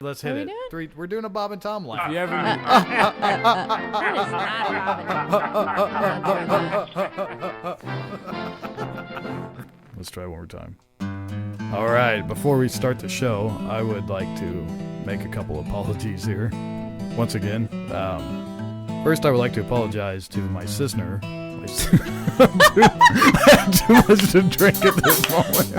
Let's hit it. Three. We're doing a Bob and Tom line. If you ever That is not Robin. Let's try one more time. All right. Before we start the show, I would like to make a couple apologies here. Once again, first I would like to apologize to my sister. I had too much to drink at this moment.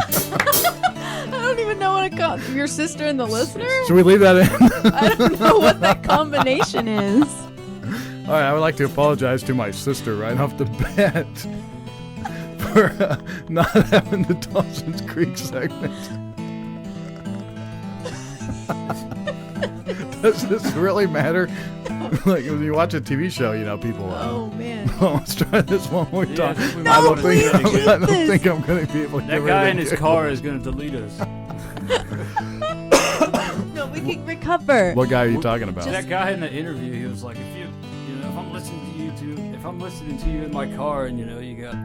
I don't even know what to call your sister and the listener. Should we leave that in? I don't know what that combination is. All right, I would like to apologize to my sister right off the bat for not having the Dawson's Creek segment. Does this really matter? Like when you watch a TV show, you know, people. Oh man. Oh, let's try this one more time. No, I don't please think keep I don't this. think I'm gonna be able to. that guy in his car is going to delete us. No, we can recover. What guy are you talking about? That guy in the interview, he was like, if I'm listening to you in my car, and you got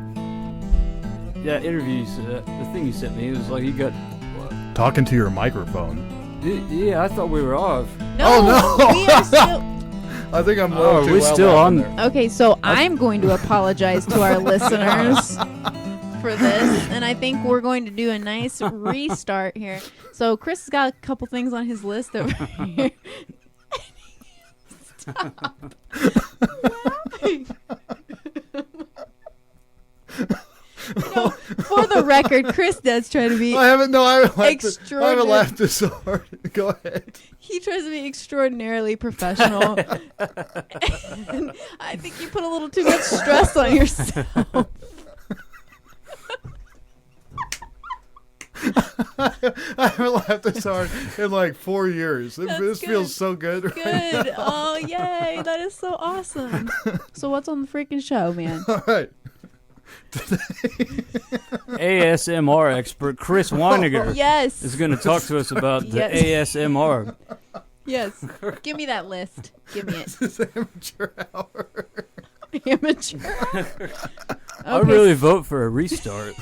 that interview, the thing you sent me, it was like you got what? Talking to your microphone. Yeah, I thought we were off. No, no. we are still. I think I'm low too we're well still off on. in there. Okay, so I'm going to apologize to our listeners for this, and I think we're going to do a nice restart here. So Chris has got a couple things on his list over here. Stop laughing. For the record, Chris does try to be I haven't laughed extraordinary. this hard. Go ahead. He tries to be extraordinarily professional. And I think you put a little too much stress on yourself. I haven't laughed this hard in like 4 years. This good. feels so good. Right Good. now. Oh, yay. That is so awesome. So what's on the freaking show, man? All right. ASMR expert Chris Weiniger Yes. is going to talk to us about the Yes. ASMR. Yes. Give me that list. Give me it. This is amateur hour. Amateur. I really vote for a restart.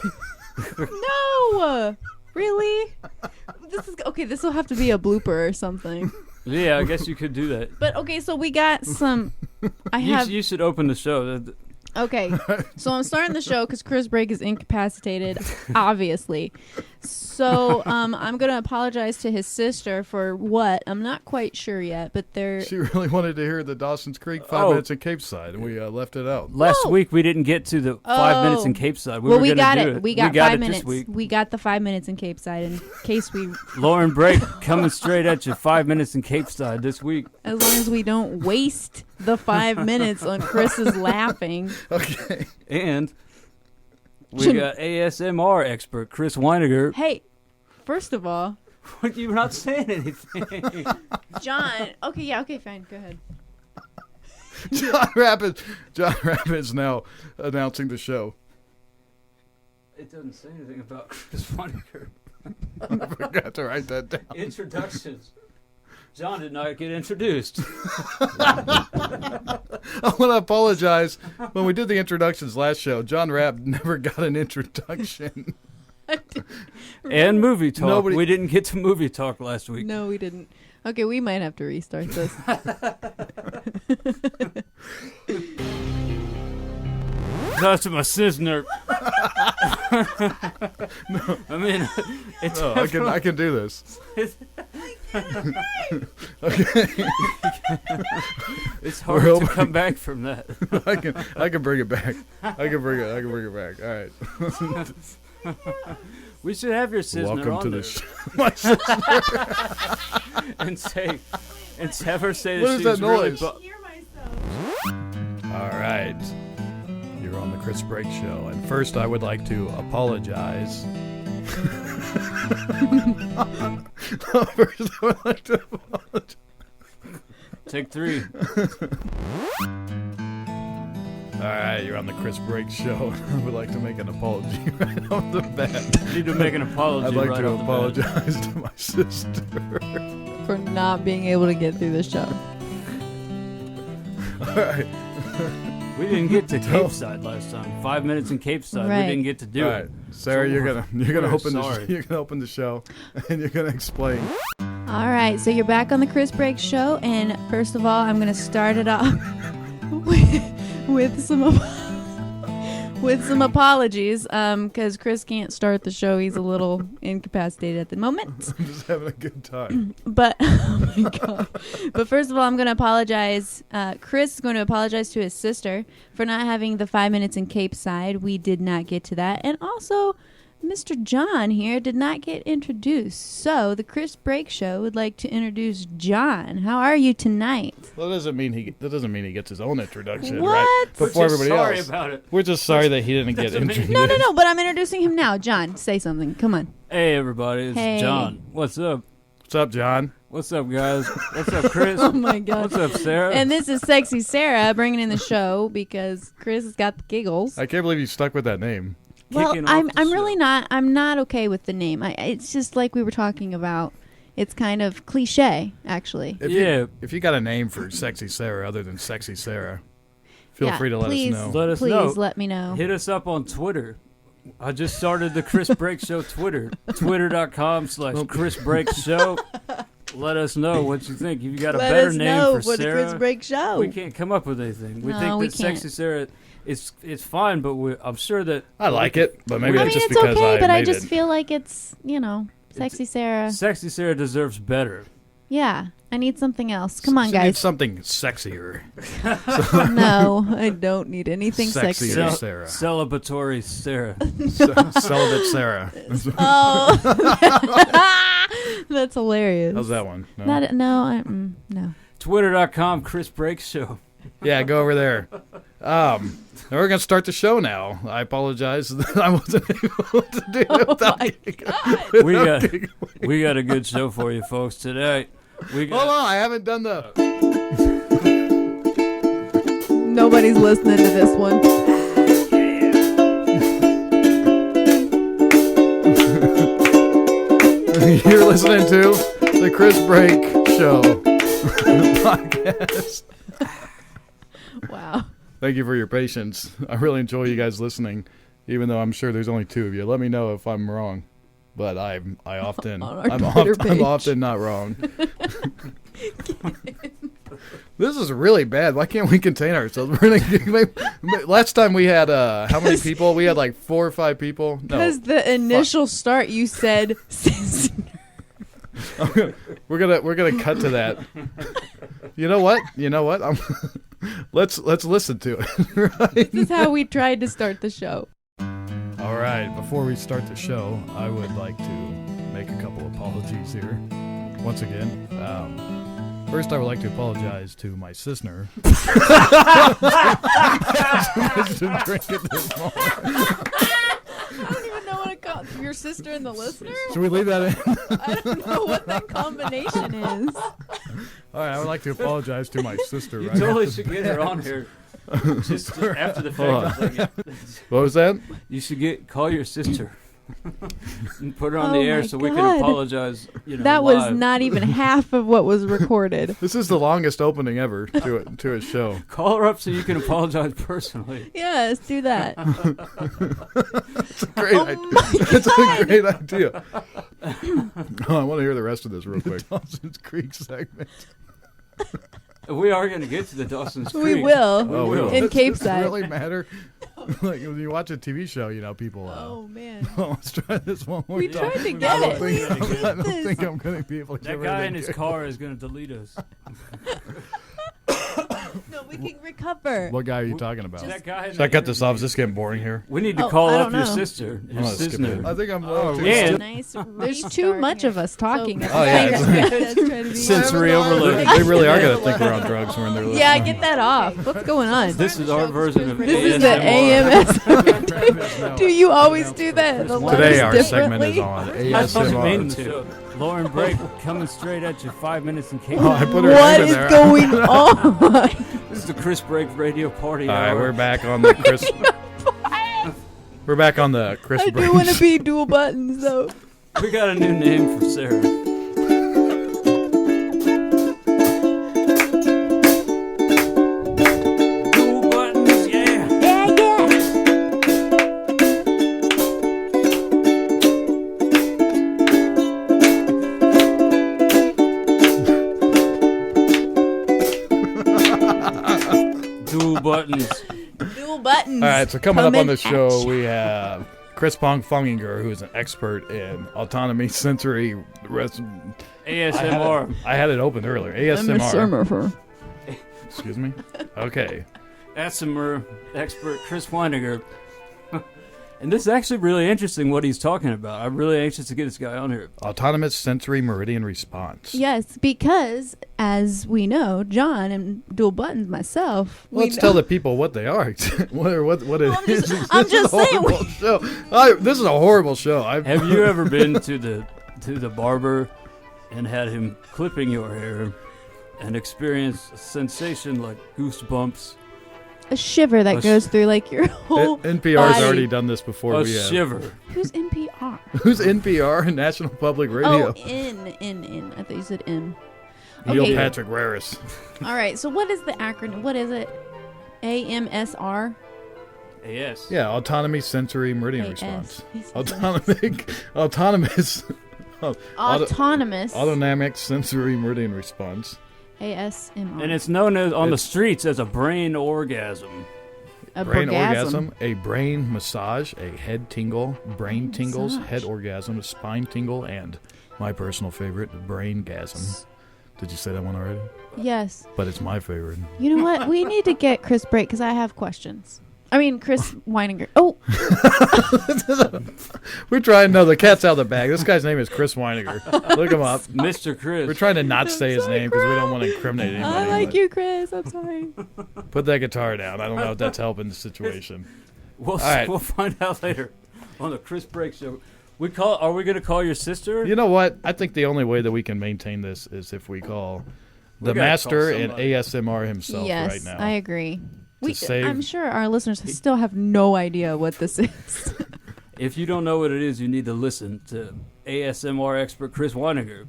No. Really? This will have to be a blooper or something. Yeah, I guess you could do that. But okay, so we got some. You should open the show. Okay, so I'm starting the show because Chris Brake is incapacitated, obviously. So I'm going to apologize to his sister for what? I'm not quite sure yet, but She really wanted to hear the Dawson's Creek 5 minutes in Capeside, and we left it out. Last week we didn't get to the 5 minutes in Capeside. We got it. We got 5 minutes. This week. We got the 5 minutes in Capeside in case we. Lauren Brake coming straight at you. 5 minutes in Capeside this week. As long as we don't waste the 5 minutes on Chris's laughing. Okay. And we got ASMR expert Chris Weiniger. Hey, first of all, You're not saying anything. John. Okay, fine. Go ahead. John Rabbit's now announcing the show. It doesn't say anything about Chris Weiniger. I forgot to write that down. Introductions. John did not get introduced. I want to apologize. When we did the introductions last show, John Rabb never got an introduction. And movie talk. We didn't get to movie talk last week. No, we didn't. Okay, we might have to restart this. Talk to my sister. No. I mean, it's I can do this. Okay. It's hard to come back from that. I can bring it back. I can bring it back. All right. We should have your sister Welcome on to there. the show. My sister. and have her say What that is she's that really. noise? Hear myself. All right. You're on the Chris Brake Show. And first, I would like to apologize. First, I would like to apologize. Take 3. All right, you're on the Chris Brake Show. I would like to make an apology right off the bat. You need to make an apology. I'd like right to off the bat. apologize to my sister. For not being able to get through the show. All right. We didn't get to Capeside last time. 5 minutes in Capeside. Right. We didn't get to do All right, it. Sarah, So you're gonna open sorry. you're gonna open the show, and you're gonna explain. All right, so you're back on the Chris Brake Show, and first of all, I'm going to start it off with some apologies, because Chris can't start the show. He's a little incapacitated at the moment. I'm just having a good time. But oh my god! But first of all, I'm going to apologize. Chris is going to apologize to his sister for not having the 5 minutes in Capeside. We did not get to that, and also Mr. John here did not get introduced. So the Chris Brake Show would like to introduce John. How are you tonight? Well, that doesn't mean he gets his own introduction, What? right? We're Before just everybody sorry else. about it. We're just sorry that he didn't get Doesn't mean- introduced. No, but I'm introducing him now. John, say something. Come on. Hey, everybody. It's Hey. John. What's up? What's up, John? What's up, guys? What's up, Chris? Oh my god. What's up, Sarah? And this is Sexy Sarah bringing in the show because Chris has got the giggles. I can't believe you stuck with that name. Well, Kicking off I'm the really show. not. I'm not okay with the name. It's just like we were talking about. It's kind of cliche, actually. If you got a name for Sexy Sarah other than Sexy Sarah, feel Yeah, free to let please, us know. Let us please know. let me know. Hit us up on Twitter. I just started the Chris Brake Show Twitter. Twitter.com/Chris Brake Show. Let us know what you think. If you got a Let better us name know for for the Sarah, Chris Brake Show. we can't come up with anything. We No, think we that Sexy can't. Sarah, it's fine, but I'm sure that I like it, but maybe I it's mean, just it's because okay, but I made just it. feel like it's, Sexy Sarah. Sexy Sarah deserves better. Yeah, I need something else. Come on, She needs guys. something sexier. No, I don't need anything sexy. Sexier. Cel- Sarah. Celebratory Sarah. Celibate Sarah. Oh, that's hilarious. How's that one? No? No. Twitter.com Chris Brake Show. Yeah, go over there. We're going to start the show now. I apologize that I wasn't able to do it without my giggling. We got a good show for you folks today. Hold on, I haven't done the... Nobody's listening to this one. You're listening to the Chris Brake Show podcast. Wow. Thank you for your patience. I really enjoy you guys listening, even though I'm sure there's only two of you. Let me know if I'm wrong, but I'm often not wrong. This is really bad. Why can't we contain ourselves? Last time we had how many people? We had like 4 or 5 people. No, Because the initial start, you said. we're gonna cut to that. You know what? Let's listen to it. Right? This is how we tried to start the show. All right. Before we start the show, I would like to make a couple apologies here. Once again, first I would like to apologize to my sister. To drink at this moment. I don't even know what to call your sister and the listener. Should we leave that in? I don't know what that combination is. All right. I would like to apologize to my sister. You right totally now. should get her on here. Just after the Hold fact. What was that? You should call your sister and put her on Oh the air my so we can God. apologize. That was live. not even half of what was recorded. This is the longest opening ever to a show. Call her up so you can apologize personally. Yes, do that. It's a great idea. It's a great idea. Oh, I want to hear the rest of this real quick. Dawson's Creek segment. We are going to get to the Dawson's We Creek. will. Oh, we will. In Does this Capeside. really matter? Like when you watch a TV show, people. Oh man. Let's try this one more We time. tried to I get don't it. think- I don't think I'm going to be able to That get guy rid in of his it. car is going to delete us. No, we can recover. What guy are you talking about? That guy in Should I the cut this off? interview. Is this getting boring here? We need to Oh, call I up don't your know. sister. I'm Your gonna skip sister. it. I think I'm yeah. Nice. There's too much of us talking. Oh, yeah, Sensory overload. They really are going to think we're on drugs when they're listening. Yeah, get that off. What's going on? This is our version of This is the AMS. Do you always do that? The Today letters our segment is differently? on I didn't mean ASMR. to. Lauren Brake coming straight at you. 5 minutes in Cape. Oh, I put her What name in is there. going on? This is the Chris Brake radio party All right, hour. we're back on the Chris. We're back on the Chris. I do want to be dual buttons though. We got a new name for Sarah. Dual buttons, yeah. Yeah, yeah. buttons. Dual buttons. All right, so coming up on the at show, ya. we have Chris Funginger, who is an expert in Autonomous Sensory ASMR. I had it open earlier. ASMR. Excuse me? Okay. ASMR expert Chris Weininger. And this is actually really interesting what he's talking about. I'm really anxious to get this guy on here. Autonomous Sensory Meridian Response. Yes, because as we know, John and dual buttons myself. Let's tell the people what they are. what it is. I'm just saying. This is a horrible show. Have you ever been to the barber and had him clipping your hair and experienced a sensation like goosebumps? A shiver that goes through like your whole NPR's body. already done this before. A shiver. Who's NPR? Who's NPR? National Public Radio. Oh, N. I thought you said M. Neil Okay. Patrick Harris. All right. So what is the acronym? What is it? AMSR. AS. Yeah, Autonomous Sensory Meridian AS. Response. He said Autonomous. Autonomous. Autonomic Sensory Meridian Response. ASMR. And it's known as on the streets as a brain orgasm. a Brain orgasm. orgasm, a brain massage, a head tingle, brain tingles, Massage. head orgasm, a spine tingle, and my personal favorite, brain gasm. Did you say that one already? Yes. But it's my favorite. You know what? We need to get Chris break because I have questions. I mean, Chris Weininger. Oh, We're trying. No, the cat's out of the bag. This guy's name is Chris Weininger. Look him up. Mr. Chris. We're trying to not say his sorry, name because we don't Chris. want to incriminate anybody. I like but you, Chris. I'm sorry. Put that guitar down. I don't know if that's helping the situation. We'll right. we'll find out later on the Chris Break Show. Are we going to call your sister? You know what? I think the only way that we can maintain this is if we call the gotta call master and somebody. ASMR himself Yes, right now. I agree. save- I'm sure our listeners still have no idea what this is. If you don't know what it is, you need to listen to ASMR expert Chris Weininger.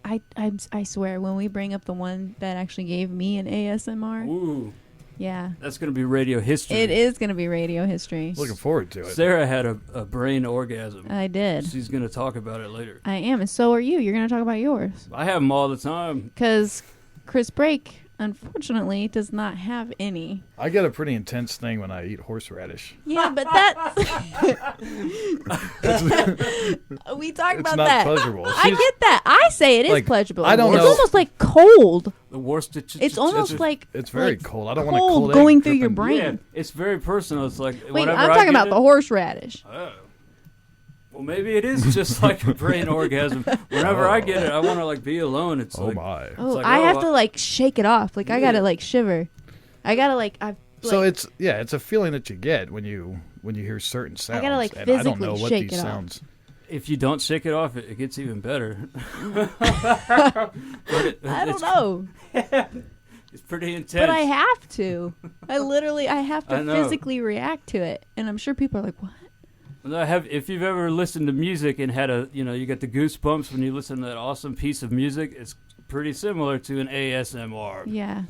I swear, when we bring up the one that actually gave me an ASMR, Ooh, yeah, that's going to be radio history. it is going to be radio history. Looking forward to it. Sarah had a brain orgasm. I did. She's going to talk about it later. I am, and so are you. You're going to talk about yours. I have them all the time. Because Chris Brake, unfortunately, does not have any. I get a pretty intense thing when I eat horseradish. Yeah, but that's... we talked It's about not that. pleasurable. I get that. I say it is Like, pleasurable. I don't it's know- almost like cold. The worst. It's almost like It's very like cold. I don't want a cold cold egg going through your dripping- brain. Yeah, it's very personal. It's like Wait, whenever I'm I talking get about the horseradish. Oh. Well, maybe it is just like a brain orgasm. Whenever I get it, I want to like be alone. It's Oh like my. Oh, like, I oh, have to like shake it off. Like I gotta Yeah. like shiver. I gotta like So it's a feeling that you get when you hear certain sounds. gotta, like, and I don't know physically what shake these it off. sounds. if you don't shake it off, it gets even better. I don't know, It's pretty intense. but I have to. I have I to know. physically react to it, and I'm sure people are like, "What?" If you've ever listened to music and had you get the goosebumps when you listen to that awesome piece of music, it's pretty similar to an ASMR. Yeah.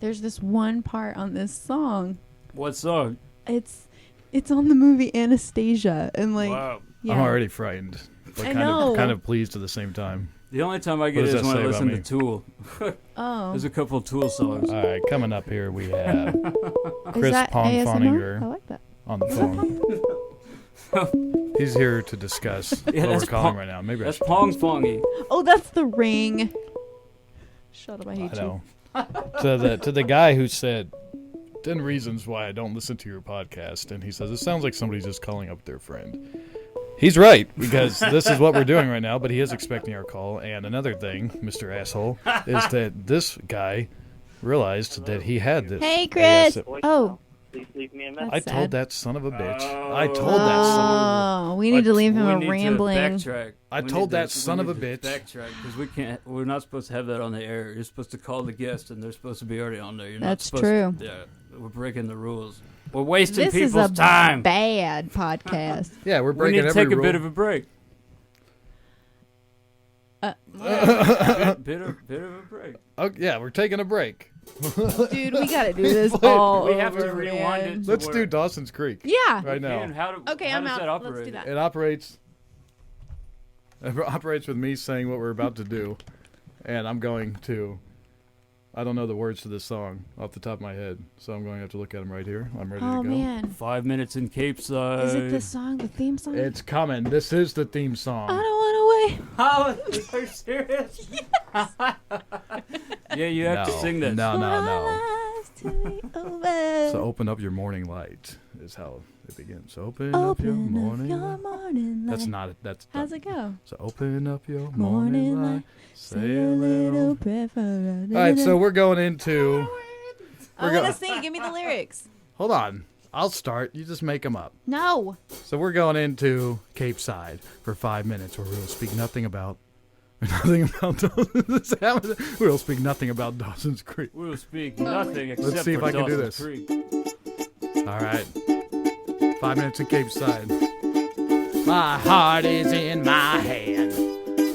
There's this one part on this song. What song? It's on the movie Anastasia, and like, Wow. yeah. I'm already frightened, but I kind know. of kind of pleased at the same time. The only time I What get does it is that when I say about listen to me? Tool. Oh, There's a couple of Tool songs. All right, coming up here we have is Chris that Pong ASMR? Foninger I like that. on the phone. He's here to discuss Yeah, what we're that's calling Pong- right now. Maybe That's I should Pong Fongy. Oh, that's the ring. Shut up! I I hate you. know. to the guy who said 10 reasons why I don't listen to your podcast, and he says it sounds like somebody's just calling up their friend. He's right, because this is what we're doing right now, but he is expecting our call. And another thing, Mr. Asshole, is that this guy realized that he had this. Hey, Chris. AS. Oh, Please leave me a message. that's I told sad. that son of a bitch. Oh. I told that son. Oh, we need to leave him We a need to rambling. backtrack. I We told need that to- son we of a need to bitch. Backtrack because we're not supposed to have that on the air. You're supposed to call the guest, and they're supposed to be already on there. You're not That's supposed true. To, yeah, we're breaking the rules. We're wasting This is people's a time. bad podcast. Yeah, we're We breaking need to every take a rule. bit of a break. Uh, bit of a break. Oh, yeah, we're taking a break. Dude, we gotta do this all We have to over rewind again. it. Let's where- do Dawson's Creek Yeah. right now. Man, how Okay, how I'm does out. That operate? Let's do that. It operates with me saying what we're about to do, and I'm going to I don't know the words to this song off the top of my head, so I'm going to have to look at them right here. I'm ready to Oh go. man, 5 minutes in Capeside. is it the song, the theme song? It's coming. This is the theme song. I don't want to wait. How? Are you serious? Yeah, you have to sing this. No. So So open up your morning light is how it begins. So open up your morning light. That's not it. That's How's it go? So open up your morning light. Say a little little. prayer for All right, so we're going into. I'm gonna sing. Give me the lyrics. Hold on. I'll start. You just make them up. No. So we're going into Capeside for 5 minutes where we'll speak nothing about Dawson. We'll speak nothing about Dawson's Creek. We'll speak nothing except Let's see if for I can do Dawson's this. Creek. All right. 5 minutes in Capeside. My heart is in my hand.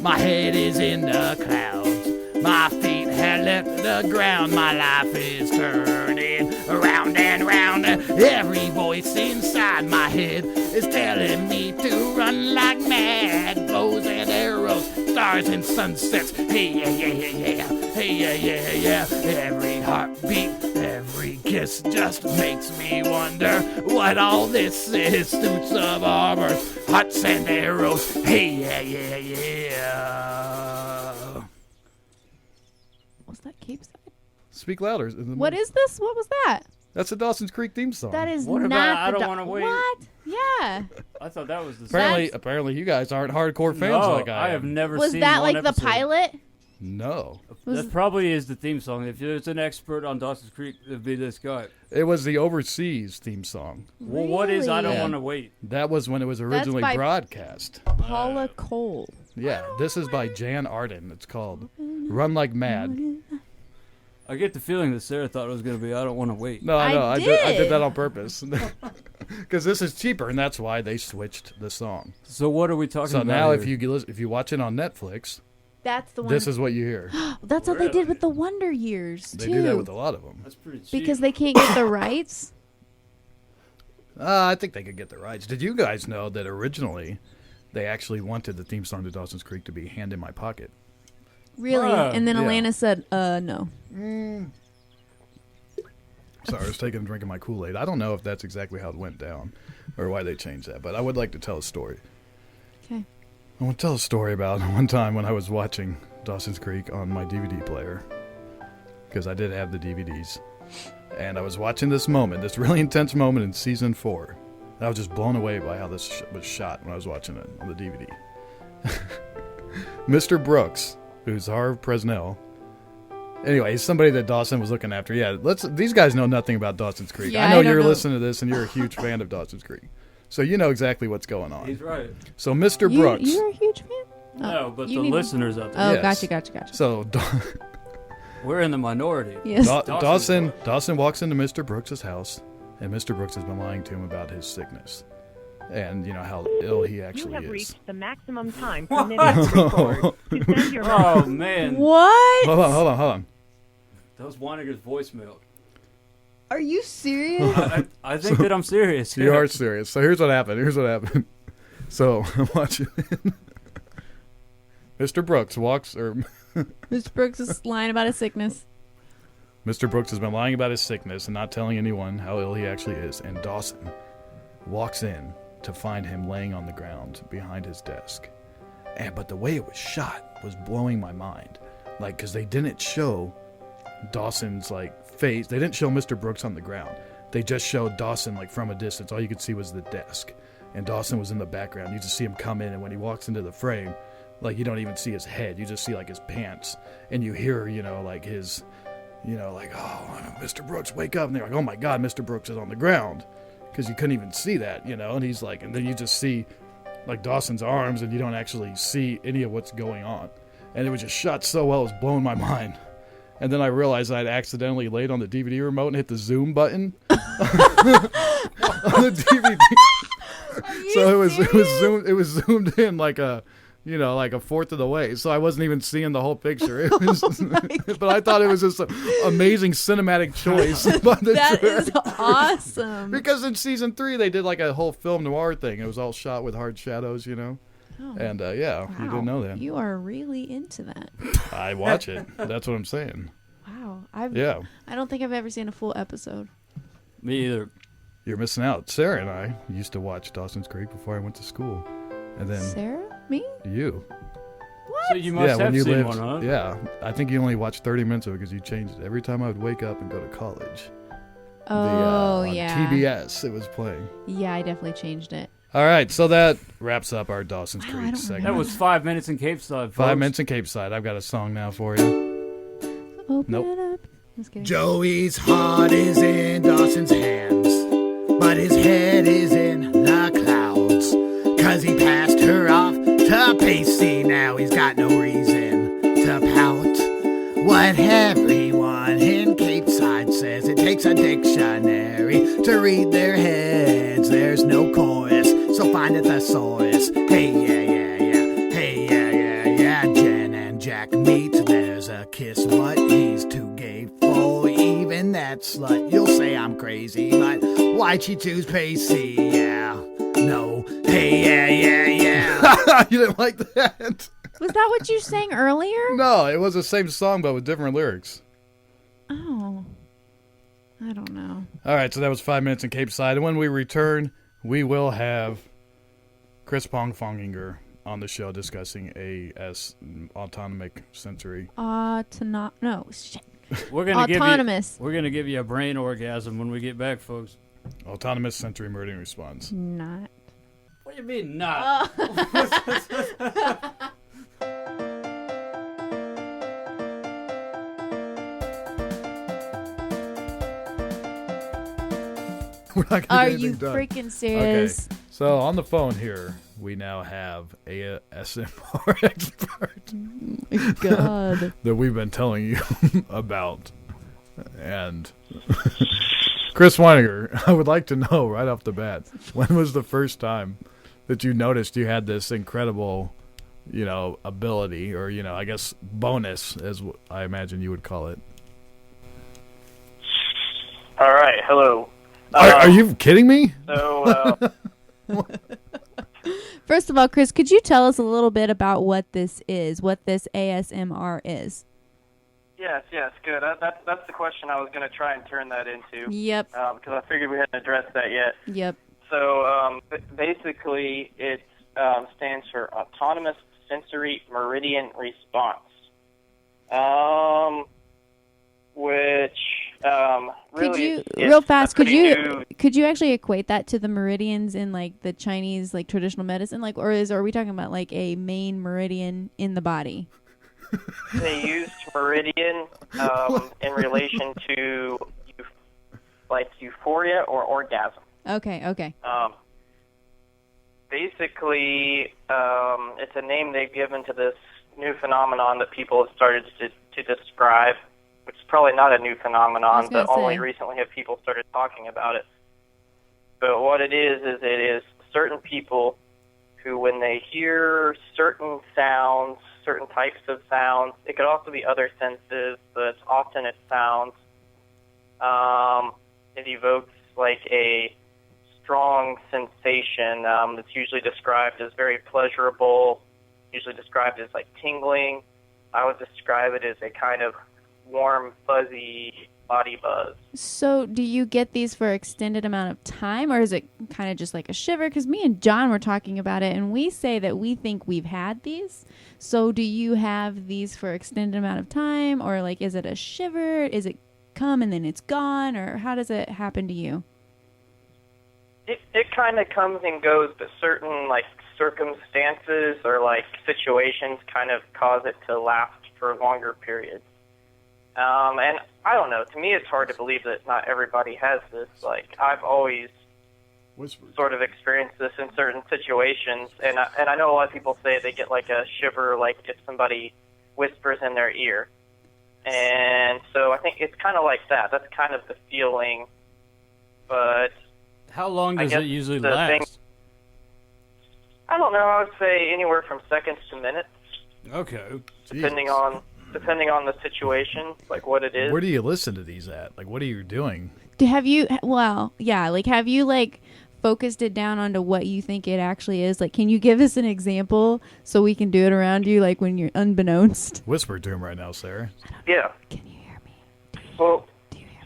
My head is in the clouds. My feet have left the ground. My life is turning around and round. Every voice inside my head is telling me to run like mad. Bows and arrows, stars and sunsets. Hey, yeah, yeah, yeah, yeah. Hey, yeah, yeah, yeah. Every heartbeat, every kiss just makes me wonder what all this is. Suits of armor, hearts and arrows. Hey, yeah, yeah, yeah. Was that Capeside? Speak louder. What is this? What was that? That's the Dawson's Creek theme song. That is What not about I the Don't Wanna Wait? What? Yeah. I thought that was the Apparently you guys aren't hardcore fans No, like I am. I have never Was seen that one like the episode. pilot? No. That probably is the theme song. If there's an expert on Dawson's Creek, it'd be this guy. It was the Overseas theme song. Well, what is I Don't Really? Want to Wait? That was when it was originally by- broadcast. Paula Cole. Yeah, this is by Jan Arden. It's called Run Like Mad. I get the feeling that Sarah thought it was going to be I Don't Want to Wait. No, I know. I did. did that on purpose. Because this is cheaper, and that's why they switched the song. So what are we talking So about now here? if you watch it on Netflix, That's the one. this is what you hear. That's what they did with the Wonder Years They too. do that with a lot of them. That's pretty cheap. Because they can't get the rights. I think they could get the rights. Did you guys know that originally they actually wanted the theme song to Dawson's Creek to be Hand in My Pocket? Really? Ah, And then yeah. Alana said, no. Sorry, I was taking a drink of my Kool-Aid. I don't know if that's exactly how it went down or why they changed that, but I would like to tell a story. Okay. I want to tell a story about one time when I was watching Dawson's Creek on my DVD player, because I did have the DVDs, and I was watching this moment, this really intense moment in season 4. I was just blown away by how this was shot when I was watching it on the DVD. Mr. Brooks, who's Harv Presnell. Anyway, he's somebody that Dawson was looking after. Yeah, these guys know nothing about Dawson's Creek. Yeah, I know I don't you're know. listening to this and you're a huge fan of Dawson's Creek. So you know exactly what's going on. He's right. So Mr. Brooks. You're a huge fan? No, but you the need- listeners out there, Oh, Yes. gotcha. So we're in the minority. Yes. Dawson walks into Mr. Brooks' house, and Mr. Brooks has been lying to him about his sickness. And you know how ill he You actually have is. reached the maximum time permitted to record. To send your Oh, man. What? Hold on. That was Weininger's voicemail. Are you serious? I think that I'm serious. You are serious. So here's what happened. So I'm watching. Mr. Brooks Mr. Brooks is lying about his sickness. Mr. Brooks has been lying about his sickness and not telling anyone how ill he actually is. And Dawson walks in to find him laying on the ground behind his desk. But the way it was shot was blowing my mind. Like, because they didn't show Dawson's, face. They didn't show Mr. Brooks on the ground. They just showed Dawson, from a distance. All you could see was the desk. And Dawson was in the background. You just see him come in, and when he walks into the frame, you don't even see his head. You just see, his pants. And you hear, his... oh, Mr. Brooks, wake up. And they're like, oh my God, Mr. Brooks is on the ground. Because you couldn't even see that, and he's and then you just see, Dawson's arms, and you don't actually see any of what's going on. And it was just shot so well, it was blowing my mind. And then I realized I'd accidentally laid on the DVD remote and hit the zoom button on the DVD. So it was zoomed in like a fourth of the way. So I wasn't even seeing the whole picture. It was, but I thought it was just an amazing cinematic choice. That is awesome. Because in season 3 they did a whole film noir thing. It was all shot with hard shadows, Oh. And you didn't know that. You are really into that. I watch it. That's what I'm saying. Wow. Wow. I don't think I've ever seen a full episode. Me either. You're missing out. Sarah and I used to watch Dawson's Creek before I went to school. And then Sarah? Me? you. What? So you must when have you seen lived, one, huh? Yeah. I think you only watched 30 minutes of it because you changed it. Every time I would wake up and go to college. On yeah. TBS, it was playing. Yeah, I definitely changed it. All right, so that wraps up our Dawson's Wow, I Creek don't segment. That was 5 minutes in Capeside, folks. 5 minutes in Capeside. I've got a song now for you. Open Nope. it up. Just kidding. Joey's heart is in Dawson's hands, but his head is in the clouds. 'Cause he passed her off to Pacey, now he's got no reason to pout. What everyone in Capeside says, it takes a dictionary to read their heads. There's no chorus, so find a thesaurus. Hey, yeah, hey, yeah, Jen and Jack meet. There's a kiss, but he's too gay for even that slut. You'll say I'm crazy, but why'd she choose Pacey? Yeah, no, hey, yeah. You didn't like that? Was that what you sang earlier? No, it was the same song but with different lyrics. Oh. I don't know. All right, so that was 5 minutes in Capeside. And when we return, we will have Chris Pongfonginger on the show discussing Autonomic Sensory. No, shit. We're gonna Autonomous. We're gonna give you a brain orgasm when we get back, folks. Autonomous Sensory Meridian Response. Not. What do you mean not? We're not gonna Are get you anything done. freaking serious? Okay, so on the phone here, we now have a ASMR expert God. that we've been telling you about. And Chris Weininger, I would like to know right off the bat, when was the first time that you noticed you had this incredible, ability, or, I guess bonus, as I imagine you would call it? All right, hello. Are you kidding me? So, First of all, Chris, could you tell us a little bit about what this is, what this ASMR is? yes, good. That's the question I was going to try and turn that into. Yep. Because I figured we hadn't addressed that yet. Yep. So, basically, it stands for Autonomous Sensory Meridian Response, which really real fast, could new. you actually equate that to the meridians in like the Chinese like traditional medicine, like, or are we talking about like a main meridian in the body? They used meridian in relation to euphoria or orgasm. Okay. Basically, it's a name they've given to this new phenomenon that people have started to describe, which is probably not a new phenomenon, but only recently have people started talking about it. But what it is certain people who, when they hear certain sounds, certain types of sounds, it could also be other senses, but often it's sounds, it evokes like a strong sensation that's usually described as very pleasurable, usually described as like tingling. I would describe it as a kind of warm, fuzzy body buzz. So do you get these for extended amount of time, or is it kind of just like a shiver? Because me and John were talking about it, and we say that we think we've had these. So do you have these for extended amount of time, or like is it a shiver? Is it come and then it's gone, or how does it happen to you? It kind of comes and goes, but certain like circumstances or like situations kind of cause it to last for longer periods. And I don't know. To me, it's hard to believe that not everybody has this. Like, I've always sort of experienced this in certain situations, and I know a lot of people say they get like a shiver, like if somebody whispers in their ear. And so I think it's kind of like that. That's kind of the feeling. But how long does it usually last? I don't know. I would say anywhere from seconds to minutes. Okay. Depending on the situation, like what it is. Where do you listen to these at? Like, what are you doing? Have you like focused it down onto what you think it actually is? Like, can you give us an example so we can do it around you, like when you're unbeknownst? Whisper to him right now, Sarah. Yeah. Can you hear me? Well,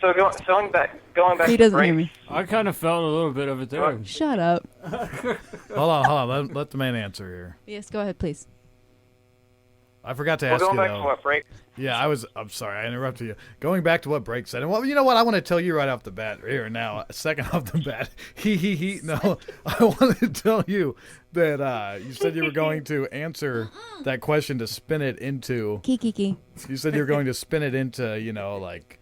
so going back He to doesn't breaks, hear me. I kind of felt a little bit of it there. Shut up. Hold on. Let the man answer here. Yes, go ahead, please. I forgot to well, ask going you, back though. to what breaks. Yeah, I'm sorry, I interrupted you. Going back to what Break said, and well, you know what? I want to tell you right off the bat, here now, second off the bat. No, I want to tell you that you said you were going to answer that question to spin it into. Kiki. You said you were going to spin it into, like,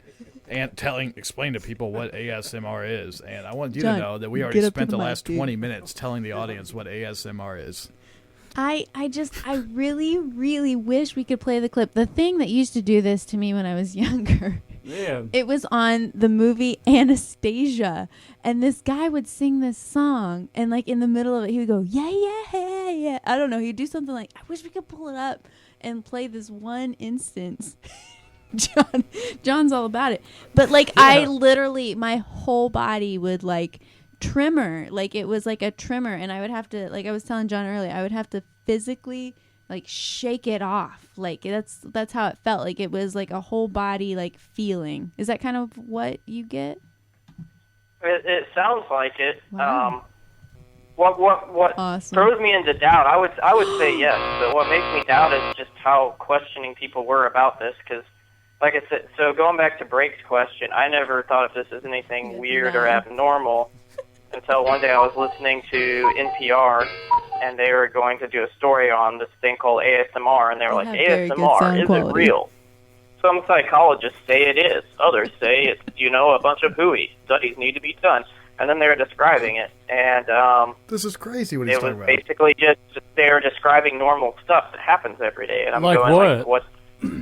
explain to people what ASMR is, and I want you John, to know that we get already up to spent the the mic, last dude. 20 minutes telling the audience what ASMR is. I really, really wish we could play the clip. The thing that used to do this to me when I was younger, Yeah. it was on the movie Anastasia. And this guy would sing this song. And, like, in the middle of it, he would go, yeah, yeah, yeah, yeah. I don't know. He'd do something like, I wish we could pull it up and play this one instance. John's all about it. But, like, I literally, my whole body would, like, trimmer, like it was like a trimmer, and I would have to, like I was telling John earlier, I would have to physically like shake it off. Like that's how it felt. Like it was like a whole body like feeling. Is that kind of what you get? It sounds like it. Wow. What Awesome. throws me into doubt? I would say yes, but what makes me doubt is just how questioning people were about this. Because, like I said, so going back to Brake's question, I never thought of this as anything weird or abnormal until one day I was listening to NPR, and they were going to do a story on this thing called ASMR, and they were like, have very good ASMR, sound is quality. it real? Some psychologists say it is. Others say it's, a bunch of hooey. Studies need to be done. And then they were describing it, and This is crazy what he's it was talking about. basically just they were describing normal stuff that happens every day. And I'm Like going, what? like, what's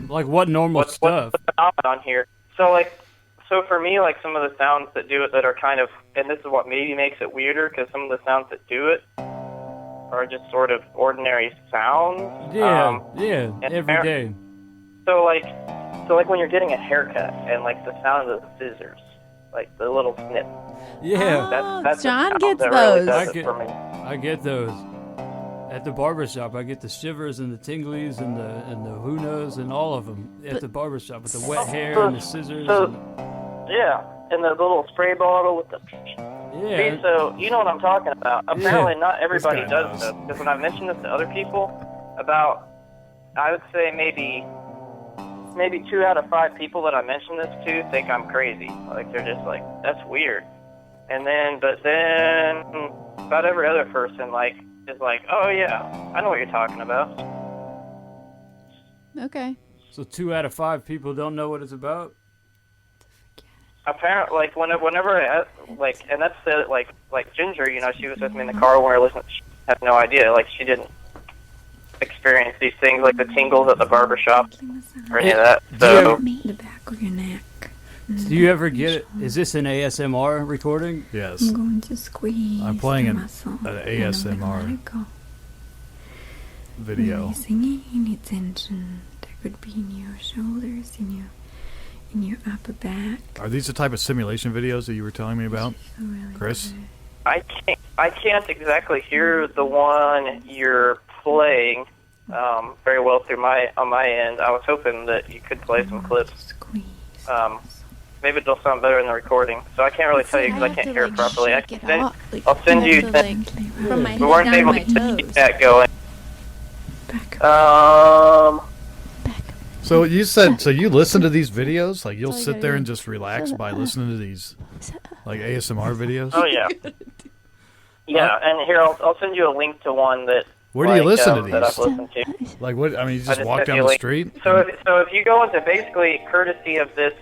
Like what normal what's stuff? the phenomenon here? So for me, like some of the sounds that do it that are kind of, and this is what maybe makes it weirder, because some of the sounds that do it are just sort of ordinary sounds. Yeah, and every day. So like when you're getting a haircut and like the sound of the scissors, like the little snip. Yeah, That's the John sound gets that really those. does it for me. I get those. At the barbershop, I get the shivers and the tinglies and the who knows and all of them at the barbershop with the wet hair and the scissors. Yeah, and the little spray bottle with the. Yeah. See, so you know what I'm talking about. Apparently, not everybody guy does knows. this. Because when I've mentioned this to other people, I would say maybe 2 out of 5 people that I mention this to think I'm crazy. Like they're just like, that's weird. But then about every other person is like, oh yeah, I know what you're talking about. Okay. So 2 out of 5 people don't know what it's about. Apparently, like whenever and that's like Ginger, she was with me in the car when we were listening. She had no idea, like she didn't experience these things like the tingles at the barbershop or any of that. So The back of your neck. Do you ever get it? Is this an ASMR recording? Yes. I'm going to squeeze I'm playing the an muscle, ASMR and I'm gonna let it go. video. Releasing any tension that could be in your shoulders, in your upper back. Are these the type of simulation videos that you were telling me about, Feel really Chris? good. I can't exactly hear the one you're playing very well on my end. I was hoping that you could play some clips. Squeeze. Maybe they'll sound better in the recording. So I can't really tell you because I can't hear it properly. I'll send you. From my We head weren't down to able my to keep toes. that going. Back up. So you said, so you listen to these videos? Like you'll That's all you sit gotta there do. and just relax by listening to these like ASMR videos? Oh yeah. Yeah, and here I'll send you a link to one that. Where do you listen to That I've these? listened to. Like what? I mean, you I just just walk sent down you a the link. street? So if you go into basically courtesy of this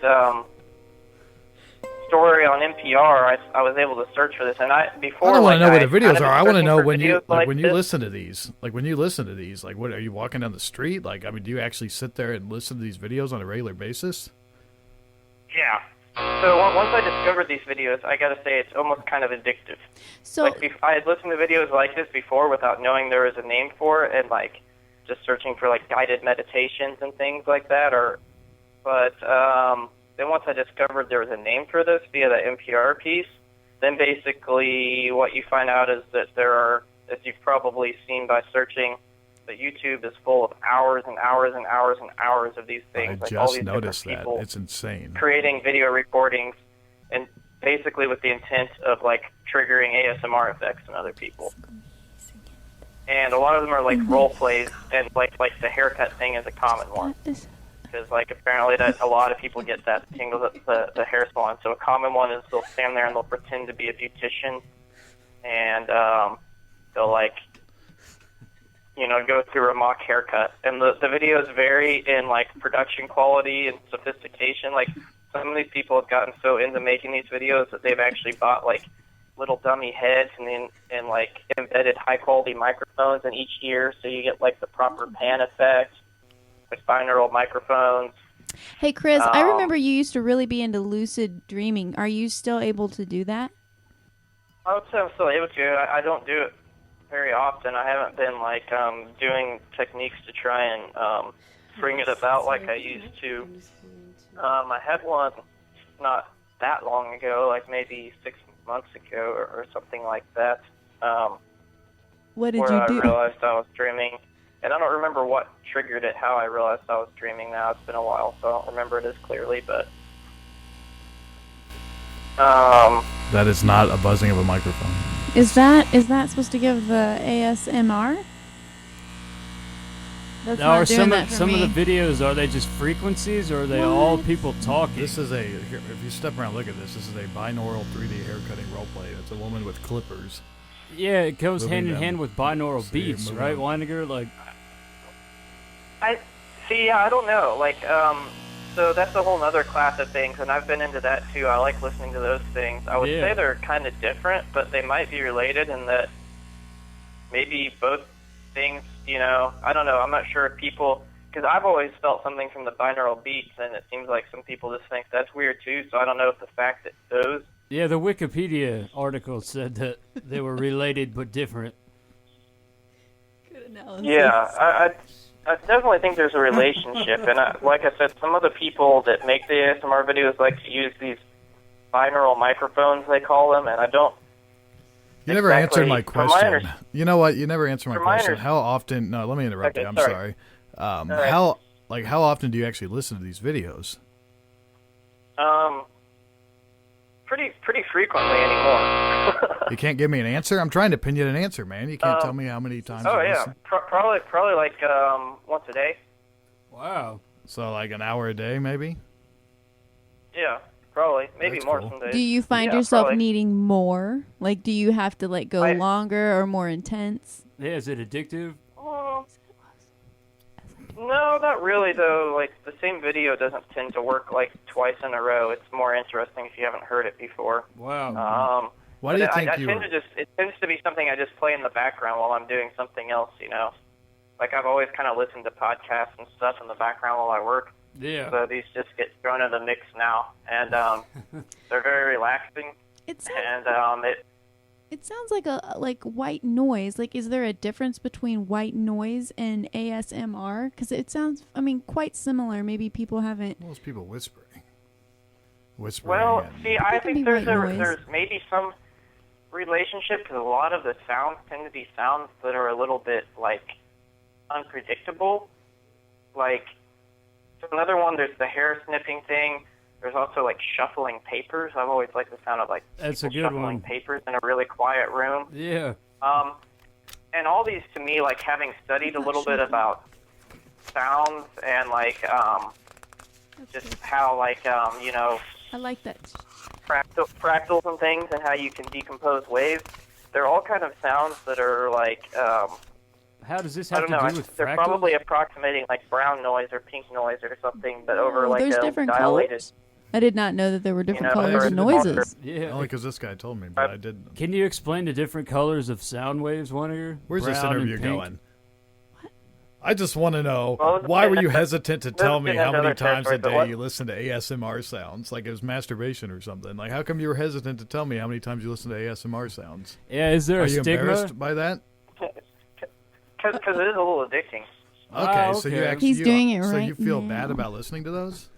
story on NPR, I was able to search for this, and before I don't want to know what the I've videos been are. I want to searching know for when you videos like when you this. listen to these. Like when you listen to these, like what are you walking down the street? Like I mean, do you actually sit there and listen to these videos on a regular basis? Yeah. So once I discovered these videos, I got to say it's almost kind of addictive. So I had listened to videos like this before without knowing there was a name for it, and like just searching for like guided meditations and things like that. But then once I discovered there was a name for this via the NPR piece, then basically what you find out is that there are, as you've probably seen by searching, but YouTube is full of hours and hours and hours and hours of these things. I like all just these noticed different that. people It's insane. creating video recordings, and basically with the intent of like triggering ASMR effects in other people. And a lot of them are like role plays, and like the haircut thing is a common one. Because like apparently that a lot of people get that tingle, the hair salon. So a common one is they'll stand there and they'll pretend to be a beautician, and they'll like, you know, go through a mock haircut. And the videos vary in like production quality and sophistication. Like some of these people have gotten so into making these videos that they've actually bought like little dummy heads and like embedded high quality microphones in each ear, so you get like the proper pan effect, like binaural microphones. Hey, Chris, I remember you used to really be into lucid dreaming. Are you still able to do that? I would say I'm still able to. I don't do it very often. I haven't been like doing techniques to try and bring it about like I used to. I had one not that long ago, like maybe 6 months ago or something like that. What did where you I do? realized I was dreaming. And I don't remember what triggered it, how I realized I was dreaming now. It's been a while, so I don't remember it as clearly, but... That is not a buzzing of a microphone. Is that supposed to give the ASMR? That's Now, are not doing some that of for some me. of the videos, are they just frequencies, or are they all people talking? This is here, if you step around and look at this is a binaural 3D haircutting roleplay. It's a woman with clippers. Yeah, it goes Moving hand in them. hand with binaural See, beats, moving right, them. Weiniger? Like, I don't know. Like, so that's a whole other class of things, and I've been into that too. I like listening to those things. I would Yeah. say they're kind of different, but they might be related in that maybe both things, you know, I don't know. I'm not sure if people, because I've always felt something from the binaural beats, and it seems like some people just think that's weird too, so I don't know if the fact that those... yeah, the Wikipedia article said that they were related but different. Good analysis. Yeah, I definitely think there's a relationship, and like I said, some of the people that make the ASMR videos like to use these binaural microphones, they call them, and I don't... You never answered my From my question. You know what? You never answered my From my question. under- How often... No, let me interrupt Okay, you. I'm sorry. sorry. right. How often do you actually listen to these videos? Pretty frequently anymore. You can't give me an answer? I'm trying to pin you to an answer, man. You can't tell me how many times Oh you yeah, listen. probably like once a day. Wow. So like an hour a day, maybe? Yeah, probably maybe That's more cool. some days. Do you find Yeah, yourself probably. needing more? Like, do you have to like go longer or more intense? Yeah, is it addictive? No, not really though. Like the same video doesn't tend to work like twice in a row. It's more interesting if you haven't heard it before. Wow. Why do you think I you tend were... to just it tends to be something I just play in the background while I'm doing something else. You know, like I've always kind of listened to podcasts and stuff in the background while I work. Yeah. So these just get thrown in the mix now, and they're very relaxing. It sounds, And it sounds like a white noise. Like, is there a difference between white noise and ASMR? Because it sounds, I mean, quite similar. Maybe people haven't. Most people whispering. well, and- see, I That can think be there's white noise. there's maybe some relationship because a lot of the sounds tend to be sounds that are a little bit like unpredictable. Like so another one, there's the hair sniffing thing. There's also like shuffling papers. I've always liked the sound of like That's a people good shuffling one. papers in a really quiet room. Yeah. And all these to me, like having studied a little bit about sounds and like just how like you know I like that. fractals and things and how you can decompose waves. They're all kind of sounds that are like How does this I have don't to know. do with They're fractals? probably approaching like brown noise or pink noise or something, but over Oh, like there's a different dilated. colors? I did not know that there were different know, colors and there's- noises. Yeah. Only because this guy told me, but I didn't. Can you explain the different colors of sound waves, Weiniger? Where's this Brown and interview pink? going? I just want to know, Well, why were you hesitant to tell me in how many another times a territory, but day what- you listen to ASMR sounds? Like it was masturbation or something. Like, how come you were hesitant to tell me how many times you listen to ASMR sounds? Yeah, is there Are a you stigma? embarrassed by that? Because it is a little addicting. Okay, so you okay. actually... He's doing it So right you feel now. bad about listening to those?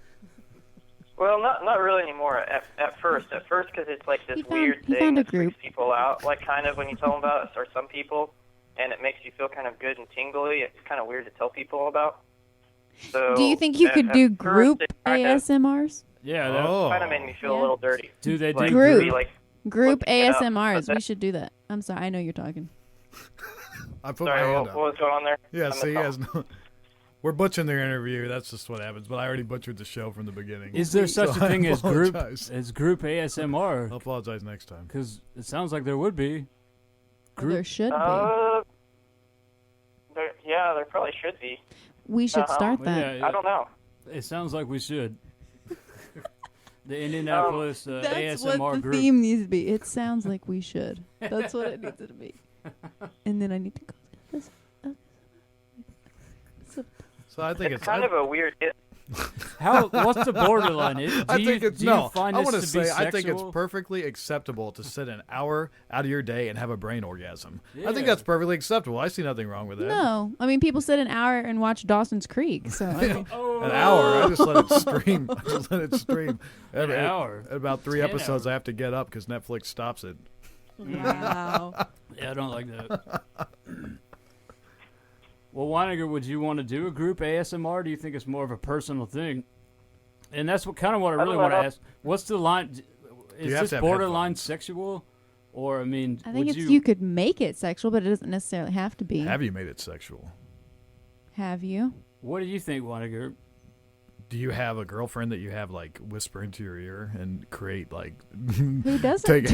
Well, not really anymore. At first, because it's like this He found- weird he thing found a that freaks group. people out. Like kind of when you tell them about it, or some people. and it makes you feel kind of good and tingly. It's kind of weird to tell people about. So Do you think you could do group ASMRs? Yeah, that kind of made me feel a little dirty. do they do Like, Group. be, like, Group looking it up, ASMRs. but We should do that. I'm sorry. I know you're talking. I put Sorry, my hand what up. was going on there? Yeah, I see, you missed guys know. We're butchering their interview. That's just what happens. But I already butchered the show from the beginning. Is there such So a thing I as group apologize. ASMR? I'll apologize next time. Because it sounds like there would be. There should be. There probably should be. We should start Well, that. yeah, I don't know. It sounds like we should. The Indianapolis That's ASMR what the group. theme needs to be. It sounds like we should. That's what it needs to be. And then I need to go. So I think It's kind of a weird. What's the borderline? I think it's do no. you find I this want to to be say I think it's sexual? perfectly acceptable to sit an hour out of your day and have a brain orgasm. I Yeah. think that's perfectly acceptable. I see nothing wrong with that. No, I mean people sit an hour and watch Dawson's Creek. So I mean, An hour. I just let it stream. I just let it stream. An hour. At about 3 10 episodes, I have to get up because Netflix stops it. wow. Yeah, I don't like that. Well, Weiniger, would you want to do a group ASMR? Or do you think it's more of a personal thing? And that's what I really want to ask. What's the line? Is have this to have borderline headphones. sexual? Or, I mean, I think would you could make it sexual, but it doesn't necessarily have to be. Have you made it sexual? Have you? What do you think, Weiniger? Do you have a girlfriend that you have like whisper into your ear and create like Who doesn't? take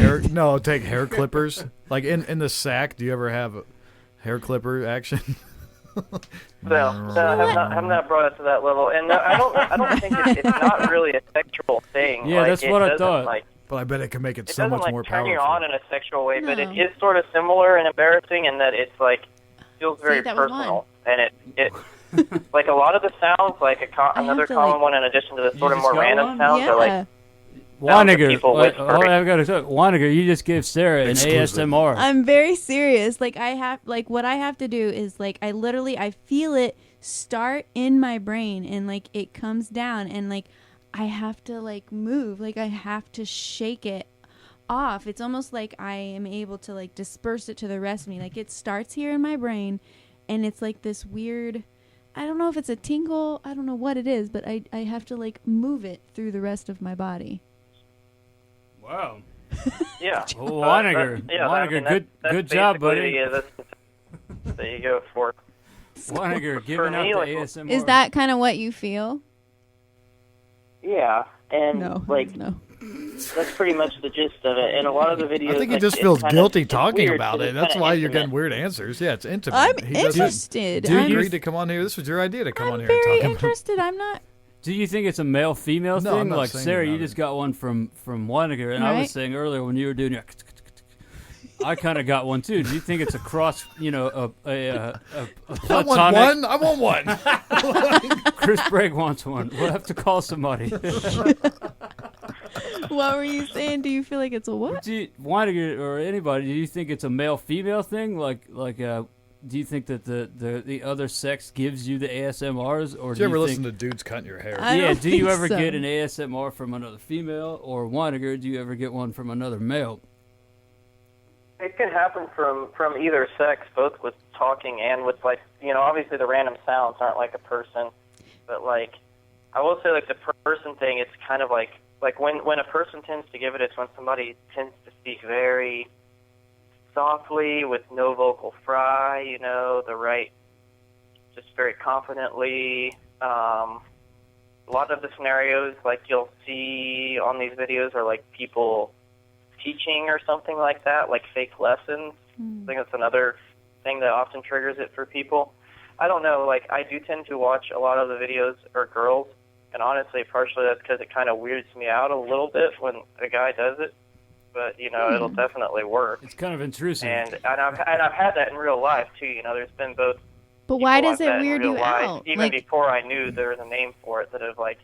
hair clippers like in the sack? Do you ever have hair clipper action? No, I'm not brought it to that level, and no, I don't think it's not really a sexual thing. Yeah, like, that's what I thought. But I bet it can make it It so doesn't much more turn powerful. you on in a sexual way, but it No. is sort of similar and embarrassing in that it's like feels very that was personal, and it like a lot of the sounds, like another to, common like- one in addition to the You sort of just more got random one? sounds Yeah. are like Weiniger, people whisper. I've got to say, Weiniger, you just gave Sarah an Exclusive. ASMR. I'm very serious. Like what I have to do is like I feel it start in my brain and like it comes down and like I have to like move, like I have to shake it off. It's almost like I am able to like disperse it to the rest of me. Like it starts here in my brain and it's like this weird, I don't know if it's a tingle, I don't know what it is, but I have to like move it through the rest of my body. Wow. yeah. Weiniger, Weiniger, good job, buddy. There you go for. Weiniger, giving out me, the like, ASMR. Is that kind of what you feel? Yeah, and No. like No. that's pretty much the gist of it. And a lot of the videos, I think he like, just it's feels kind guilty it's talking weird about 'cause it. it's That's kinda why you're intimate. getting weird answers. Yeah, it's intimate. I'm He doesn't- interested. You I'm agreed to come on here. This was your idea to come on I'm here very and talk interested. I'm not. Do you think it's a male-female No, thing? I'm not Like, saying Sarah, you're you not. just got one from Weiniger, and I was Right. saying earlier when you were doing your... I kind of got one, too. Do you think it's a cross, a I want platonic... one. I want one. Chris Bragg wants one. We'll have to call somebody. What were you saying? Do you feel like it's a what? Weiniger or anybody, do you think it's a male-female thing? Do you think that the other sex gives you the ASMRs, or Did do you ever you listen think, to dudes cutting your hair? I yeah? don't Do you think ever so. get an ASMR from another female, or Weiniger? Do you ever get one from another male? It can happen from either sex, both with talking and with obviously the random sounds aren't like a person, but like I will say like the person thing, it's kind of like when a person tends to give it, it's when somebody tends to speak very softly with no vocal fry, the right, just very confidently. A lot of the scenarios like you'll see on these videos are like people teaching or something like that, like fake lessons. I think that's another thing that often triggers it for people. I don't know, like I do tend to watch a lot of the videos are girls, and honestly, partially that's because it kind of weirds me out a little bit when a guy does it. But it'll definitely work. It's kind of intrusive. And I've had that in real life too. There's been both. But why people does like it that in weird real you life, out? Even Like, before I knew there was a name for it, that have like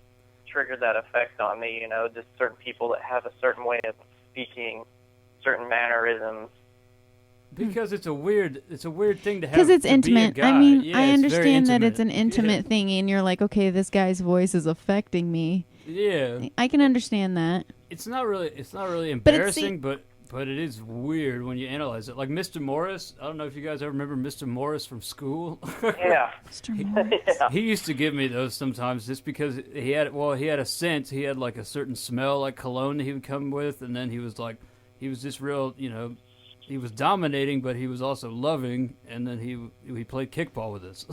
triggered that effect on me. Just certain people that have a certain way of speaking, certain mannerisms. Because it's a weird thing to have. because it's to be a intimate. guy. I mean, Yeah, I it's very understand that intimate. it's an intimate thing, and you're like, okay, this guy's voice is affecting me. Yeah, I can understand that. it's not really But it's embarrassing, but But it is weird when you analyze it. Like Mr. Morris, I don't know if you guys ever remember Mr. Morris from school. Yeah. Mr. Morris. Yeah. He used to give me those sometimes just because he had a scent. He had like a certain smell, like cologne that he would come with, and then he was just real, he was dominating, but he was also loving, and then he played kickball with us.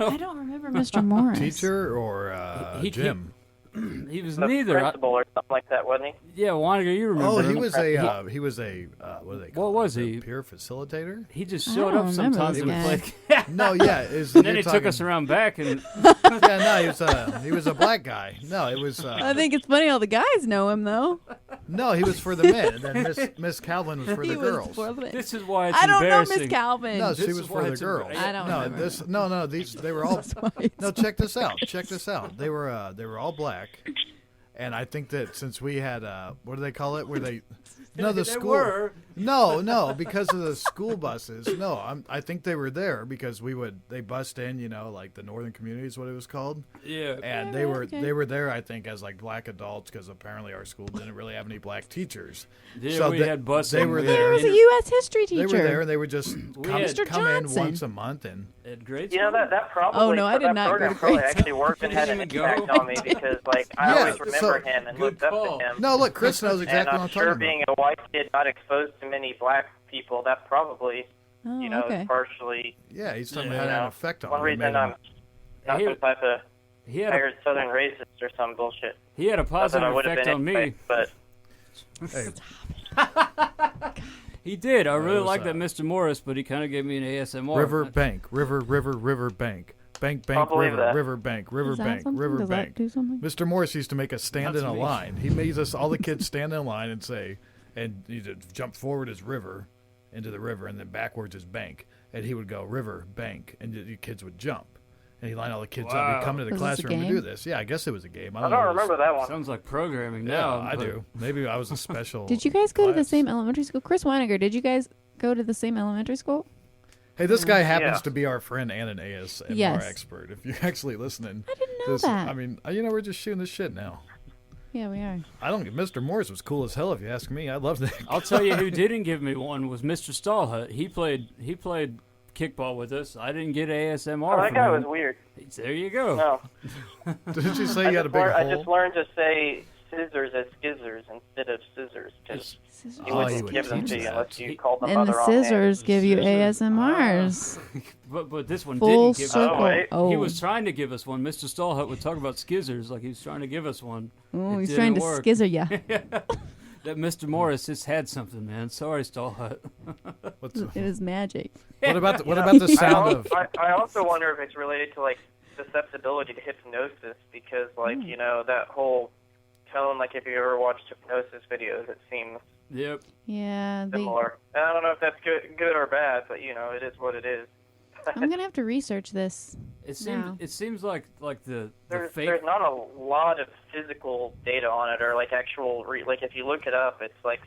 I don't remember Mr. Morris. Teacher or Jim? He was The neither. principal or something like that, wasn't he? Yeah, Waniger, you remember Oh, he him. was a what do they call What was it? he? Peer facilitator? He just I showed don't up remember sometimes this and would guy. play. No, yeah. And then he took us around back and Yeah, no, he was a black guy. No, it was I think it's funny all the guys know him, though. no, he was for the men, and then Miss Calvin was for He the was girls. for the- this is why it's I don't know embarrassing. Miss Calvin. No, This she is was why for the it's girls. I don't no, remember. they were all. That's why it's No, check this out. Check this out. They were all black, and I think that since we had what do they call it? Where they no the They school were. no because of the school buses. No, I think they were there because they bust in, like the Northern Community is what it was called, Yeah. and Yeah, okay. they were there I think as like black adults because apparently our school didn't really have any black teachers. Yeah, So we they- had busing. they were We there. He had was a U.S. history They teacher. were there and they would just come, had- Mr. come in Johnson. once a month and at grade You know school. that probably Oh, no, I did that not go program to probably grade actually worked and had an Didn't even impact go. on me because like I Yeah, always remember so- him and Good looked up call. to him. no look Chris knows exactly and what I'm I'm sure talking being about. a white kid not exposed to many black people, that probably Oh, is okay. partially Yeah, he's talking Yeah. about had an effect on one him. reason Made him- I'm not He- some type of He had tired Southern racist or some bullshit. he had a Not that I positive would have effect been on me. anyway, but Hey, He did. I really was, like that Mr. Morris, but he kind of gave me an ASMR. river bank, river bank, bank I'll believe river, that. river bank, river Does that bank, something? river Does bank. that do something? Mr. Morris used to make us stand That's in a me. line. He made us all the kids stand in a line and say, and you jump forward as river into the river, and then backwards as bank, and he would go river bank, and the kids would jump. And he'd line all the kids up. Wow. He'd come to the Was this a classroom and do game? this. Yeah, I guess it was a game. I know. don't It was- remember that one. Sounds like programming Yeah, now. I but- do. Maybe I was a special. Did you guys go to the class. same elementary school? Chris Weiniger, did you guys go to the same elementary school? Hey, this guy happens Yeah. to be our friend and an ASMR Yes. expert. If you're actually listening, I didn't know that. I mean, we're just shooting this shit now. Yeah, we are. I don't. Mr. Morris was cool as hell. If you ask me, I love that. I'll tell you who didn't give me one was Mr. Stallhut. He played kickball with us. I didn't get ASMR. Oh, that from guy him. was weird. There you go. No, Didn't you say you had a big I hole? just learned to say scissors as skizzers instead of scissors because he Oh, wouldn't he would give them teach to you that. unless you called them And by the the wrong name. scissors give you Scissors. ASMRs. But this one Full didn't give circle. Oh, wait. Oh, He was trying to give us one. Mr. Stallhut would talk about skizzers like he was trying to give us one. oh It he's didn't trying to work. skizzer ya. That Mr. Morris just had something, man. Sorry, Stallhut. What's, It was magic. what about the sound of? I also wonder if it's related to like susceptibility to hypnosis because like you know that whole tone, like if you ever watched hypnosis videos, it seems Yep. Yeah, similar. And I don't know if that's good or bad, but you know it is what it is. I'm gonna have to research this. No. It seems like the There's fake. not a lot of physical data on it, or like actual like if you look it up, it's like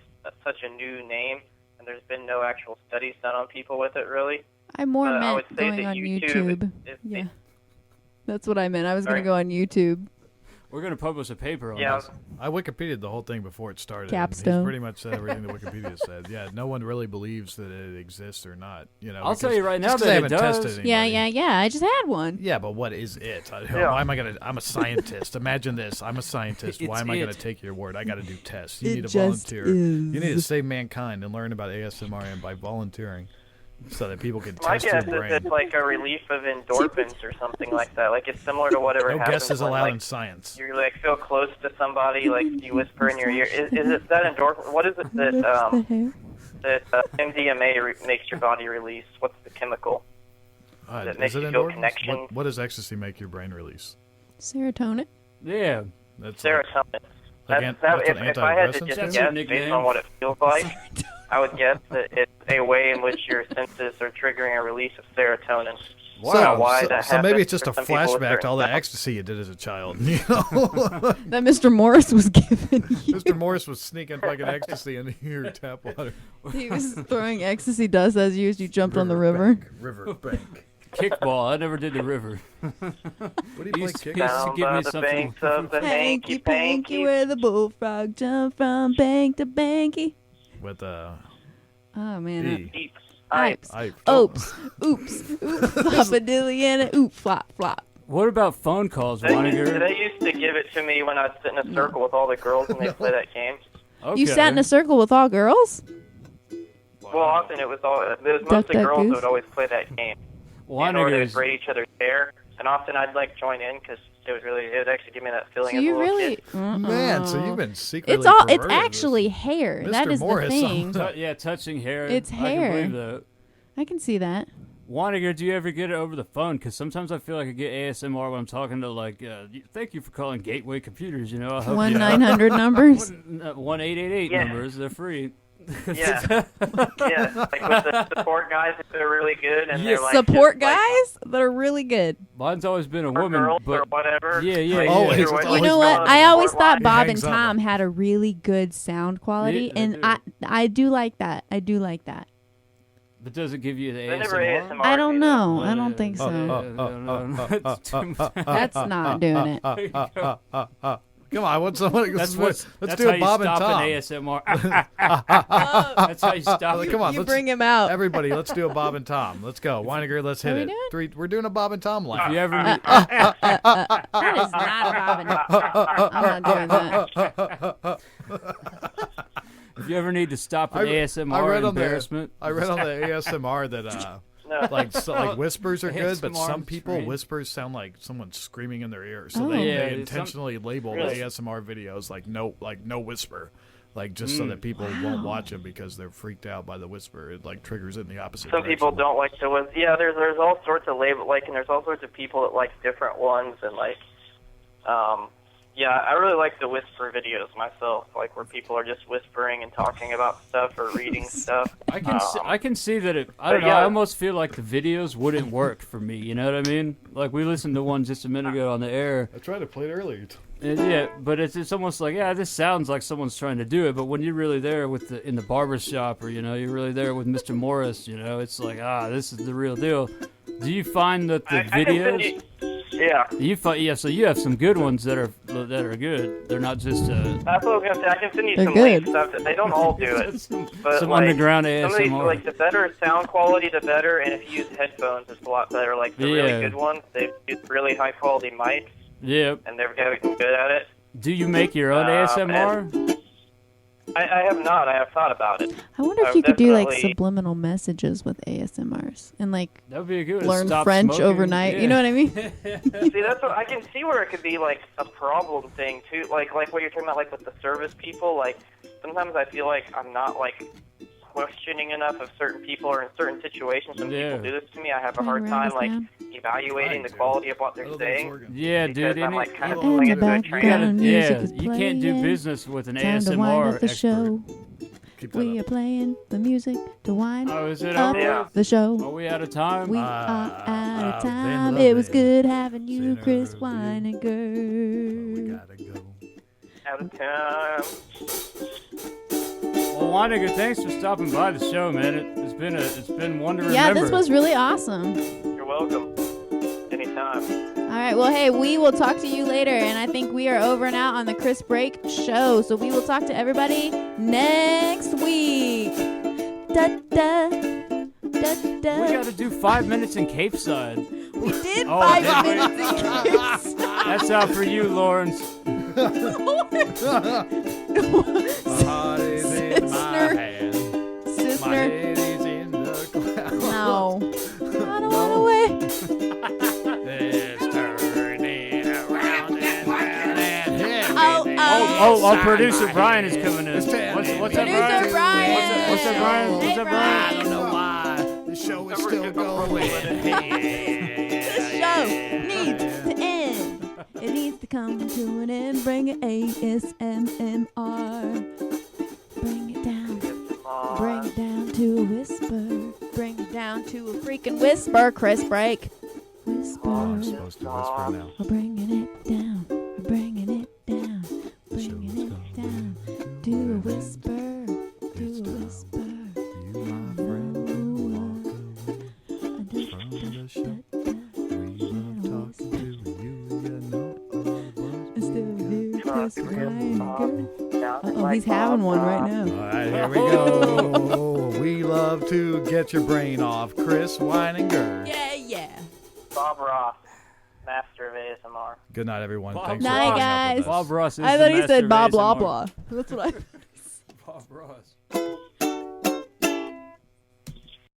such a new name, and there's been no actual studies done on people with it really. I more I would meant say going that on YouTube YouTube. is Yeah, that's what I meant. I was Sorry? gonna go on YouTube. We're gonna publish a paper on Yeah, this. I Wikipedia'd the whole thing before it started. and Capstone. He's pretty much said everything that Wikipedia said. Yeah, no one really believes that it exists or not. You know, I'll tell because- you right now just 'cause that they it haven't does. tested Yeah, anybody. yeah. I just had one. Yeah, but what is it? Yeah. Why am I gonna? I'm a scientist. Imagine this. I'm a scientist. Why It's am I gonna it. take your word? I got to do tests. You It need to just volunteer. is. You need to save mankind and learn about ASMR by volunteering, so that people can my test your guess is brain. it's like a relief of endorphins or something like that. Like it's similar to whatever No happens guesses when allowed like in science. you like feel close to somebody, like you whisper in your ear. Is it that endorphin? What is it that The hair. MDMA makes your body release? What's the chemical? That makes is it you feel endorphins? connection. What does ecstasy make your brain release? Serotonin. Yeah. That's like, Serotonin. Like That's, an if I had to antidepressant just thing? That's guess your based nickname. on what it feels like, I would guess that it's a way in which your senses are triggering a release of serotonin. Wow. why So, that so maybe happens it's just for a some people with flashback to certain all the sounds. ecstasy you did as a child. You know, That Mr. Morris was giving you. Mr. Morris was sneaking fucking ecstasy into your tap water. He was throwing ecstasy dust as you jumped on the river. River bank. Kickball. I never did the river. What do you play? Used- Kick? used to Down give by me the something. banks of the Hanky panky, hanky-panky. where the bullfrog jumped from bank to banky. with Oh man. E. Ipes. Ipe. Oops. Oops. Flop a dilly and a oop flop flop. What about phone calls, They Waniger? used to give it to me when I would sit in a circle with all the girls and they play that game. Okay. You sat in a circle with all girls? Well, often it was Duck, mostly duck, girls that goose. would always play that game. In order Waniger's to rate each other's hair, and often I'd like join in because it would actually give me that feeling So as a you little really kid. Man, so you've been secretly It's all. It's perverted. actually hair. Mr. That is Morris, the thing. touching hair. It's I hair. can believe that. I can see that. Waniger, do you ever get it over the phone? Because sometimes I feel like I get ASMR when I'm talking to, like, thank you for calling Gateway Computers, you know. I hope 1-900 numbers. 1-888 Yeah. numbers, they're free. Yeah, yeah. Like with the support guys, they're really good, and they're like Support just, like, guys that are really good. Mine's always been a or woman, girls or but whatever. Yeah, yeah, Like, yeah. Always. either It's way, always You know one what? of I them. always support thought line. Bob and hangs on Tom had a really good sound quality, Yeah, they and do. I do like that. I do like that. but does it give you the They never ASMR? ASMR. I don't know. Well, I don't yeah. think so. It's too much. That's not doing it. Come on, let's That's do how a Bob you and stop Tom. an ASMR. That's how you stop it. Come on, You let's bring him out. everybody. Let's do a Bob and Tom. Let's go, Winiger. Let's hit Are we it. doing? Three. We're doing a Bob and Tom If line. you ever need, That is not Robin. I'm not doing that. if you ever need to stop an I ASMR read on the embarrassment, I read on the ASMR that like whispers are good, but some ASMR people screen. whispers sound like someone's screaming in their ear. So Oh. they Yeah, they some- intentionally label Really? the ASMR videos like no whisper. Like just so that people won't watch them because they're freaked out by the whisper. It like triggers it in the opposite Some direction. people don't like to. Yeah, there's all sorts of label and there's all sorts of people that like different ones and like, yeah, I really like the whisper videos myself, like where people are just whispering and talking about stuff or reading stuff. I can see that it. I don't But know. I yeah. almost feel like the videos wouldn't work for me. You know what I mean? Like we listened to one just a minute ago on the air. I tried to play it earlier. And yeah, but it's almost like, yeah, this sounds like someone's trying to do it, but when you're really there in the barber shop or, you know, you're really there with Mr. Morris, you know, it's like, this is the real deal. Do you find that the I can send videos, yeah, so you have some good ones that are good. They're not just that's what I was gonna say. I can send you They're some good. links stuff. They don't all do it, but some like, underground some of these, ASMR. like the better sound quality, the better. And if you use headphones, it's a lot better. Like the Yeah. really good ones, they use really high quality mics, Yeah. and they're getting good at it. Do you make your own ASMR? I have not. I have thought about it. I wonder if I've you could do like definitely- subliminal messages with ASMRs and like That would be a good. learn Stop French smoking. overnight. Yeah. You know what I mean? See, that's what I can see where it could be like a problem thing too. Like what you're talking about, like with the service people. Like sometimes I feel like I'm not like questioning enough of certain people or in certain situations. When Yeah. people do this to me, I have a Trying hard to time write like this evaluating the Mine, quality of what they're Hello, saying. Morgan. Yeah, Because dude. I'm like kind of Hello. pulling In into the a background, train. music Yeah, is you can't do playing. business with an Time to wind ASMR up the expert. show. Keep that We are up. playing the music to wind Oh, is it up over? Yeah. the show. Are we out of time? We are out I've of been time. It was loving good having you, Sinner Chris of Weiniger. We gotta go. Out of time. Well, Waniger, thanks for stopping by the show, man. It's been one to remember. Yeah, this was really awesome. You're welcome. Anytime. All right, well, hey, we will talk to you later, and I think we are over and out on the Chris Break show, so we will talk to everybody next week. Da da da da. We got to do 5 minutes in Capeside. We did Oh, 5 did we? minutes in Capeside. That's out for you, Lawrence. My heart is in my Sister. hand. My Sister, head is in the clouds. no. I don't want to wait. It's turning around and round and heavy. Our producer Brian is coming in. What's up, Producer Brian? Brian. What's up, Brian? What's up, I Brian? don't know why the show is still going. This show needs to end. It needs to come to an end. Bring it ASMR. Bring it down. Bring it down to a whisper. Bring it down to a freaking whisper, Chris Break. Whisper. I'm supposed to whisper now. We're bringing it down. We're bringing it down. Bringing it down to a whisper. To a whisper. You, my friend, can walk away from the show. We love talking to you, you know all the Still here, Chris Chris Uh-oh, he's having one right now. All right, here we go. We love to get your brain off. Chris Weininger. Yeah. Bob Ross, master of ASMR. Good night, everyone. Bob Thanks Ross. for Night, putting up with guys. us. Bob Ross is I the thought he master said of blah, blah, ASMR. blah. That's what I... Bob Ross.